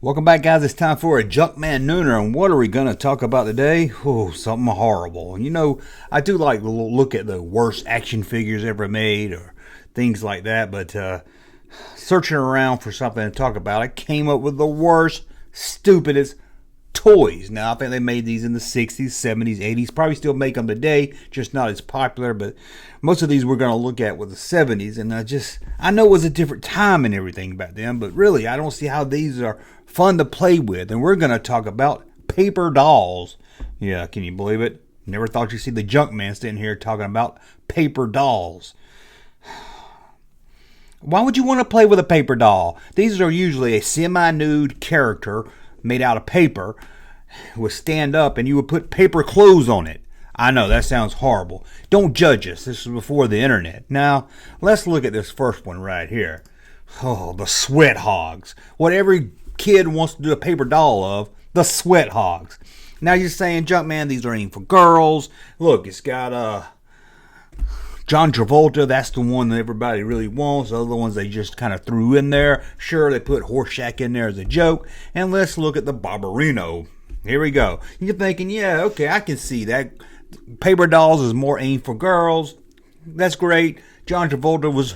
Welcome back, guys. It's time for a Junkman Nooner, and what are we going to talk about today? Oh, something horrible. And you know, I do like to look at the worst action figures ever made or things like that, but searching around for something to talk about, I came up with the worst, stupidest toys. Now, I think they made these in the 60s, 70s, 80s. Probably still make them today, just not as popular, but most of these we're going to look at with the 70s, and I know it was a different time and everything back then, but really, I don't see how these are fun to play with. And we're going to talk about paper dolls. Yeah, can you believe it? Never thought you'd see the Junkman sitting here talking about paper dolls. Why would you want to play with a paper doll? These are usually a semi-nude character made out of paper, would stand up and you would put paper clothes on it. I know, that sounds horrible. Don't judge us. This is before the internet. Now, let's look at this first one right here. Oh, the SWEATHOGS. What every kid wants to do a paper doll of, the SWEATHOGS. Now you're saying, Junkman, these are aimed for girls. Look, it's got John Travolta. That's the one that everybody really wants. The other ones they just kind of threw in there. Sure, they put Horseshack in there as a joke. And let's look at the Barbarino. Here we go. You're thinking, yeah, okay, I can see that. Paper dolls is more aimed for girls. That's great. John Travolta was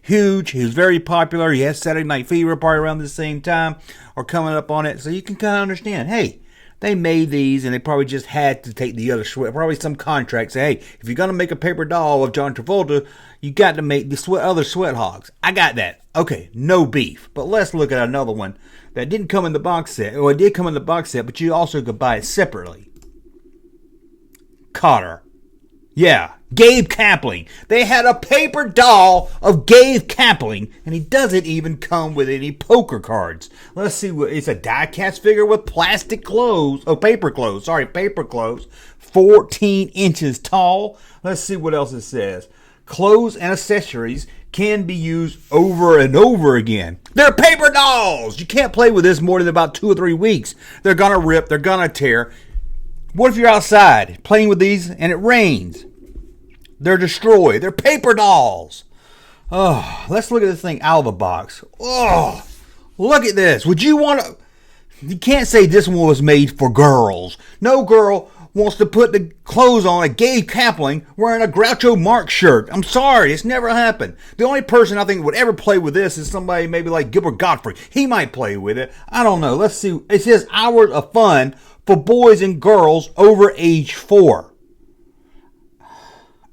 huge. He was very popular. He had Saturday Night Fever probably around the same time or coming up on it. So you can kind of understand, hey, they made these and they probably just had to take the other sweat. Probably some contract say, hey, if you're going to make a paper doll of John Travolta, you got to make the other SWEATHOGS. I got that. Okay, no beef. But let's look at another one that didn't come in the box set. Well, it did come in the box set, but you also could buy it separately. Kotter. Yeah, Gabe Kapling. They had a paper doll of Gabe Kapling, and he doesn't even come with any poker cards. Let's see what it's a die-cast figure with plastic clothes. Oh, paper clothes. 14 inches tall. Let's see what else it says. Clothes and accessories can be used over and over again. They're paper dolls. You can't play with this more than about 2 or 3 weeks. They're gonna rip. They're gonna tear. What if you're outside playing with these and it rains? They're destroyed. They're paper dolls. Oh, let's look at this thing out of the box. Oh, look at this. Would you want to... You can't say this one was made for girls. No girl wants to put the clothes on a Gabe Kapling wearing a Groucho Marx shirt. I'm sorry, it's never happened. The only person I think would ever play with this is somebody maybe like Gilbert Gottfried. He might play with it. I don't know. Let's see. It says hours of fun for boys and girls over age 4.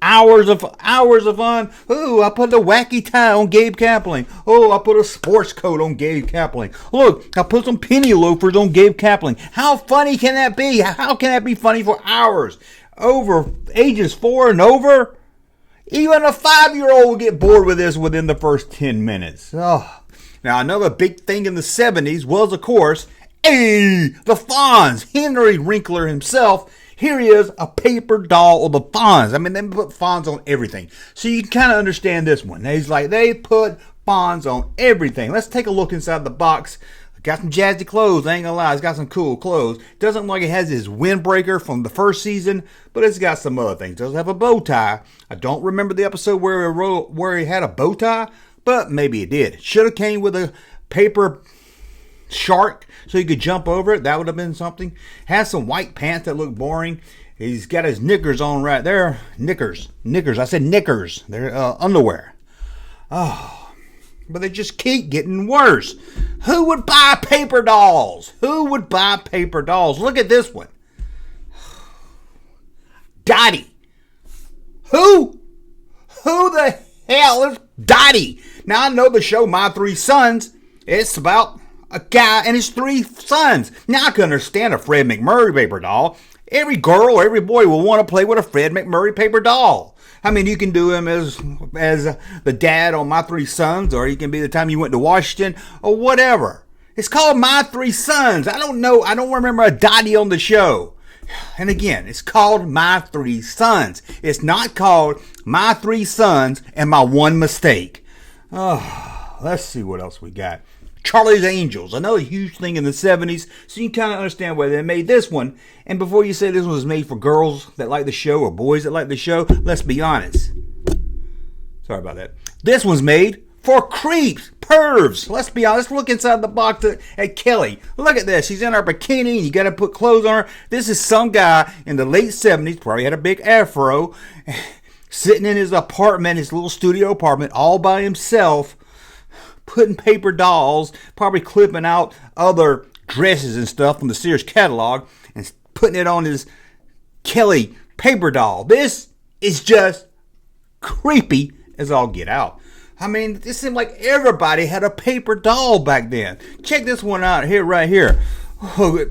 Hours of fun. Ooh, I put a wacky tie on Gabe Kapling. Oh, I put a sports coat on Gabe Kapling. Look, I put some penny loafers on Gabe Kapling. How funny can that be? How can that be funny for hours? Over ages 4 and over? Even a 5-year-old will get bored with this within the first 10 minutes. Oh. Now, another big thing in the 70s was, of course, the Fonz. Henry Winkler himself. Here he is, a paper doll of the Fonz. I mean, they put Fonz on everything. So you can kind of understand this one. He's like, they put Fonz on everything. Let's take a look inside the box. Got some jazzy clothes, I ain't gonna lie. It's got some cool clothes. Doesn't look like it has his windbreaker from the first season, but it's got some other things. It does have a bow tie. I don't remember the episode where he had a bow tie, but maybe it did. Should have came with a paper shark so you could jump over it. That would have been something. Has some white pants that look boring. He's got his knickers on right there. Knickers. I said knickers. They're underwear. Oh, but they just keep getting worse. Who would buy paper dolls? Who would buy paper dolls? Look at this one. Dottie. Who the hell is Dottie? Now I know the show My 3 Sons. It's about a guy and his 3 sons. Now I can understand a Fred McMurray paper doll. Every girl or every boy will want to play with a Fred McMurray paper doll. I mean, you can do him as the dad on My 3 Sons, or he can be the time you went to Washington, or whatever. It's called My 3 Sons. I don't know. I don't remember a Dottie on the show. And again, it's called My 3 Sons. It's not called My 3 Sons and My One Mistake. Oh, let's see what else we got. Charlie's Angels, another huge thing in the 70s, so you can kind of understand why they made this one. And before you say this one was made for girls that like the show or boys that like the show, let's be honest. Sorry about that. This one's made for creeps, pervs. Let's be honest. Look inside the box at Kelly. Look at this. She's in her bikini. And you got to put clothes on her. This is some guy in the late 70s, probably had a big afro, sitting in his apartment, his little studio apartment, all by himself, putting paper dolls, probably clipping out other dresses and stuff from the Sears catalog and putting it on his Kelly paper doll. This is just creepy as all get out. I mean, it seemed like everybody had a paper doll back then. Check this one out here, right here. Oh,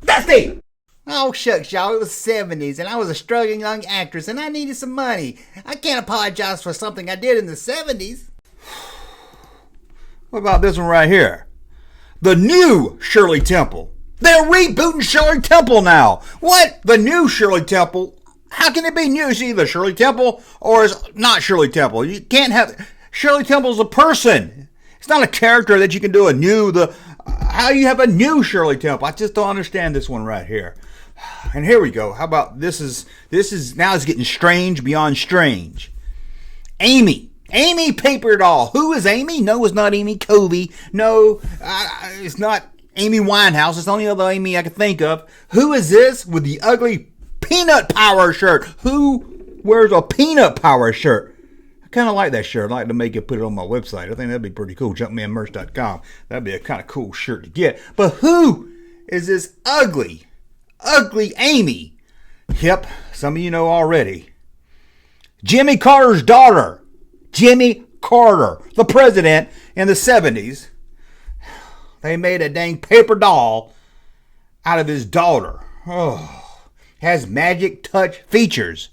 Dusty! Oh, shucks, y'all. It was 70s, and I was a struggling young actress, and I needed some money. I can't apologize for something I did in the 70s. What about this one right here? The new Shirley Temple. They're rebooting Shirley Temple now. What? The new Shirley Temple? How can it be new? It's either Shirley Temple or it's not Shirley Temple. You can't have... Shirley Temple's a person. It's not a character that you can do a new... How do you have a new Shirley Temple? I just don't understand this one right here. And here we go. How about this is now it's getting strange beyond strange. Amy paper doll. Who is Amy? No, it's not Amy Covey. No, it's not Amy Winehouse. It's the only other Amy I can think of. Who is this with the ugly peanut power shirt? Who wears a peanut power shirt? I kind of like that shirt. I'd like to make it, put it on my website. I think that'd be pretty cool. Junkmanmerch.com. That'd be a kind of cool shirt to get. But who is this ugly Amy? Yep, some of you know already. Jimmy Carter's daughter. Jimmy Carter, the president in the 70s. They made a dang paper doll out of his daughter. Oh, has magic touch features.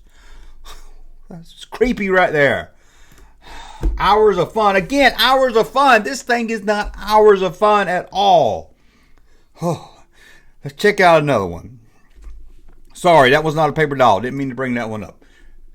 That's creepy right there. Hours of fun. Again, hours of fun. This thing is not hours of fun at all. Oh, let's check out another one. Sorry, that was not a paper doll. Didn't mean to bring that one up.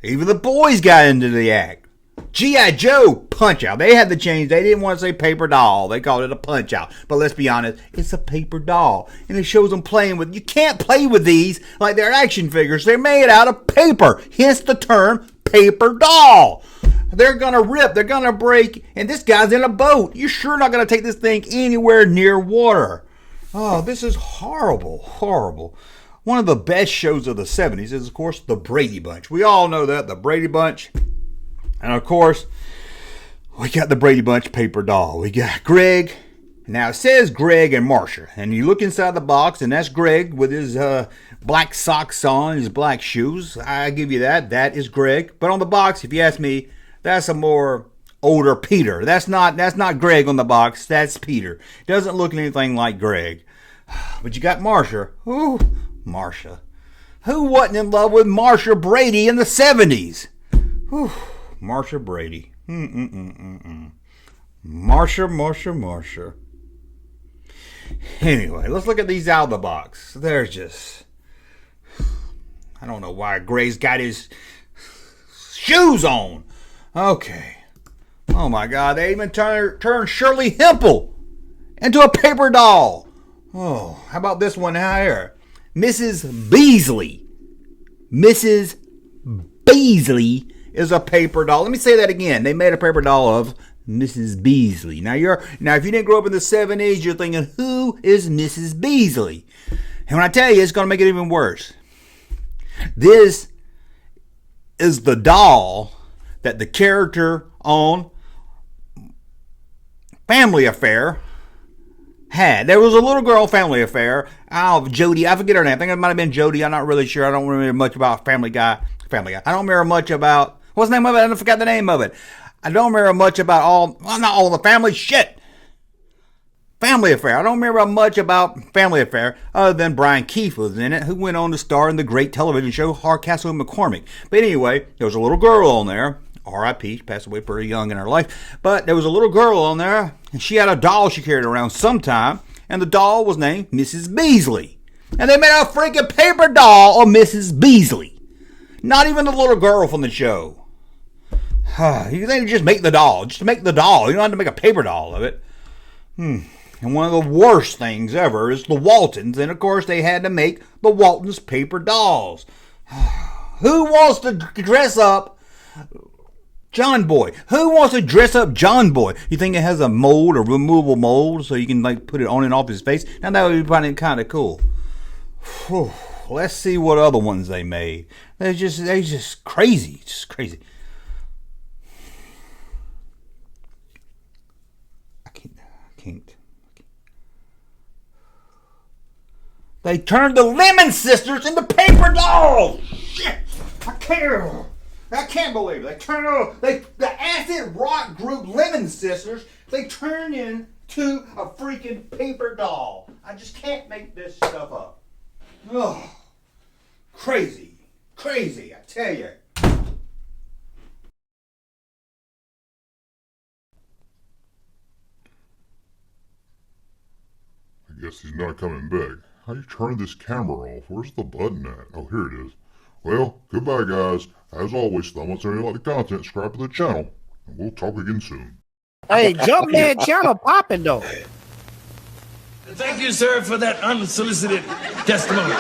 Even the boys got into the act. G.I. Joe Punch-Out. They had to change. They didn't want to say paper doll. They called it a Punch-Out. But let's be honest, it's a paper doll. And it shows them playing with... You can't play with these like they're action figures. They're made out of paper. Hence the term paper doll. They're going to rip. They're going to break. And this guy's in a boat. You're sure not going to take this thing anywhere near water. Oh, this is horrible. Horrible. One of the best shows of the 70s is, of course, The Brady Bunch. We all know that. The Brady Bunch... And of course, we got the Brady Bunch paper doll. We got Greg. Now it says Greg and Marcia. And you look inside the box, and that's Greg with his black socks on, his black shoes. I give you that. That is Greg. But on the box, if you ask me, that's a more older Peter. That's not Greg on the box. That's Peter. Doesn't look anything like Greg. But you got Marcia. Ooh, Marcia. Who wasn't in love with Marcia Brady in the 70s? Whew. Marcia Brady. Marcia. Anyway, let's look at these out of the box. They're just... I don't know why Gray's got his shoes on. Okay. Oh my God, they even turned Shirley Hempel into a paper doll. Oh, how about this one here? Mrs. Beasley. Mrs. Beasley is a paper doll. Let me say that again. They made a paper doll of Mrs. Beasley. Now if you didn't grow up in the 70s, you're thinking, who is Mrs. Beasley? And when I tell you, it's going to make it even worse. This is the doll that the character on Family Affair had. There was a little girl Family Affair. Jody. I forget her name. I think it might have been Jody. I'm not really sure. I don't remember much about Family Guy. I don't remember much about... What's the name of it? I forgot the name of it. I don't remember much about not all the family shit. Family Affair. I don't remember much about Family Affair other than Brian Keefe was in it, who went on to star in the great television show Hardcastle and McCormick. But anyway, there was a little girl on there. R.I.P. She passed away pretty young in her life. But there was a little girl on there, and she had a doll she carried around sometime, and the doll was named Mrs. Beasley. And they made a freaking paper doll of Mrs. Beasley. Not even the little girl from the show. You think just make the doll. Just make the doll. You don't have to make a paper doll of it. And one of the worst things ever is the Waltons. And of course they had to make the Waltons paper dolls. Who wants to dress up John Boy. Who wants to dress up John Boy? You think it has a mold, a removable mold, so you can like put it on and off his face? Now that would be kind of cool. Whew. Let's see what other ones they made. They're just crazy. Just crazy. I can't. They turned the Lennon Sisters into paper dolls. Shit. I can't believe it. The acid rock group Lennon Sisters, they turned into a freaking paper doll. I just can't make this stuff up. Oh, crazy, I tell you. I guess he's not coming back. How do you turn this camera off? Where's the button at? Oh, here it is. Well, goodbye, guys. As always, thumbs up if you like the content, subscribe to the channel, and we'll talk again soon. Hey, Junkman channel popping though. Thank you, sir, for that unsolicited testimony.